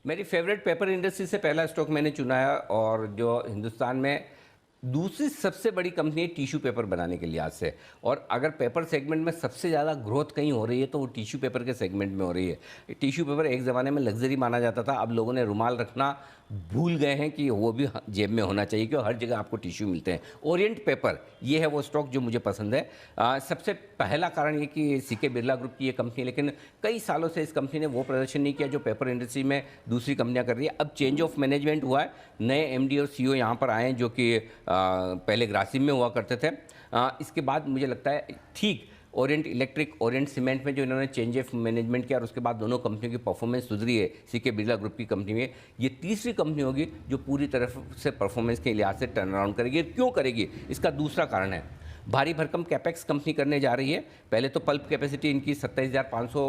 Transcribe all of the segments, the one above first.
मेरी favourite paper industry से पहला स्टॉक मैंने चुना है, और जो हिंदुस्तान में दूसरी सबसे बड़ी कंपनी है टिश्यू पेपर बनाने के लिहाज से। और अगर पेपर सेगमेंट में सबसे ज़्यादा ग्रोथ कहीं हो रही है तो वो टिश्यू पेपर के सेगमेंट में हो रही है। टिश्यू पेपर एक ज़माने में लग्जरी माना जाता था, अब लोगों ने रुमाल रखना भूल गए हैं कि वो भी जेब में होना चाहिए, क्योंकि हर जगह आपको टिश्यू मिलते हैं। ओरिएंट पेपर ये है वो स्टॉक जो मुझे पसंद है। सबसे पहला कारण ये कि सीके बिरला ग्रुप की ये कंपनी, लेकिन कई सालों से इस कंपनी ने वो प्रदर्शन नहीं किया जो पेपर इंडस्ट्री में दूसरी कंपनियां कर रही है। अब चेंज ऑफ मैनेजमेंट हुआ है, नए एमडी और सीईओ यहाँ पर आए हैं जो कि पहले ग्रासिम में हुआ करते थे। इसके बाद मुझे लगता है ठीक ओरिएंट इलेक्ट्रिक, ओरिएंट सीमेंट में जो इन्होंने चेंज ऑफ मैनेजमेंट किया और उसके बाद दोनों कंपनियों की परफॉर्मेंस सुधरी है सीके बिरला ग्रुप की कंपनी में, ये तीसरी कंपनी होगी जो पूरी तरफ से परफॉर्मेंस के लिहाज से टर्न अराउंड करेगी। क्यों करेगी, इसका दूसरा कारण है भारी भरकम कैपेक्स कंपनी करने जा रही है। पहले तो पल्प कैपेसिटी इनकी 27,500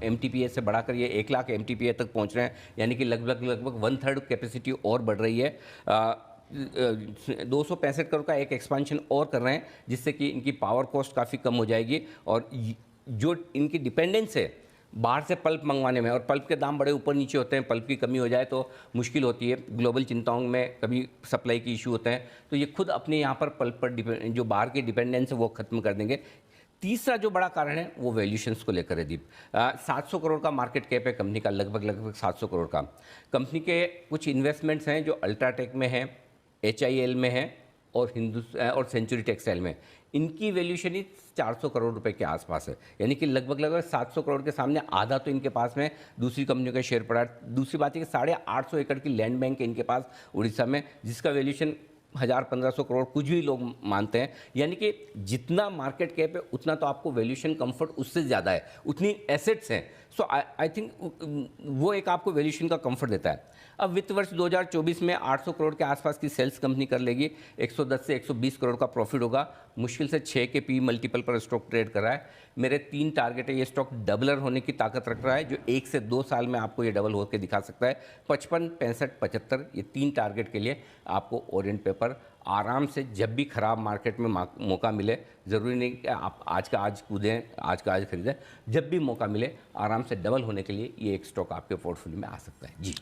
MTPA से बढ़ाकर ये 1 लाख MTPA तक पहुंच रहे हैं, यानी कि लगभग 1/3 कैपेसिटी और बढ़ रही है। 265 करोड़ का एक एक्सपांशन और कर रहे हैं, जिससे कि इनकी पावर कॉस्ट काफ़ी कम हो जाएगी। और जो इनकी डिपेंडेंस है बाहर से पल्प मंगवाने में, और पल्प के दाम बड़े ऊपर नीचे होते हैं, पल्प की कमी हो जाए तो मुश्किल होती है, ग्लोबल चिंताओं में कभी सप्लाई की इशू होते हैं, तो ये खुद अपने यहाँ पर पल्प पर जो बाहर की डिपेंडेंस है वो खत्म कर देंगे। तीसरा जो बड़ा कारण है वो वैल्यूशंस को लेकर है दीप। 700 करोड़ का मार्केट कैप है कंपनी का, लगभग 700 करोड़ का। कंपनी के कुछ इन्वेस्टमेंट्स हैं जो अल्ट्राटेक में हैं, HIL में है और सेंचुरी टेक्सटाइल में। इनकी वैल्यूशन ही 400 करोड़ रुपए के आसपास है, यानी कि लगभग 700 करोड़ के सामने आधा तो इनके पास में दूसरी कंपनियों का शेयर पड़ा है। दूसरी बात है कि 850 एकड़ की लैंड बैंक है इनके पास उड़ीसा में, जिसका वैल्यूशन 1000-1500 करोड़ कुछ भी लोग मानते हैं। यानी कि जितना मार्केट कैप है उतना तो आपको वैल्यूशन कंफर्ट उससे ज़्यादा है, उतनी एसेट्स हैं। सो आई थिंक वो एक आपको वैल्यूशन का कंफर्ट देता है। अब वित्त वर्ष 2024 में 800 करोड़ के आसपास की सेल्स कंपनी कर लेगी, 110 से 120 करोड़ का प्रॉफिट होगा, मुश्किल से 6 के पी मल्टीपल पर स्टॉक ट्रेड कर रहा है। मेरे 3 टारगेट है, ये स्टॉक डबलर होने की ताकत रख रहा है, जो 1 से 2 साल में आपको ये डबल होकर दिखा सकता है। 55, 65, 75 ये 3 टारगेट के लिए आपको ओरिएंट पेपर आराम से जब भी खराब मार्केट में मौका मिले, ज़रूरी नहीं कि आप आज का आज कूदें, आज का आज खरीदें, जब भी मौका मिले आराम से डबल होने के लिए ये एक स्टॉक आपके पोर्टफोलियो में आ सकता है। जी।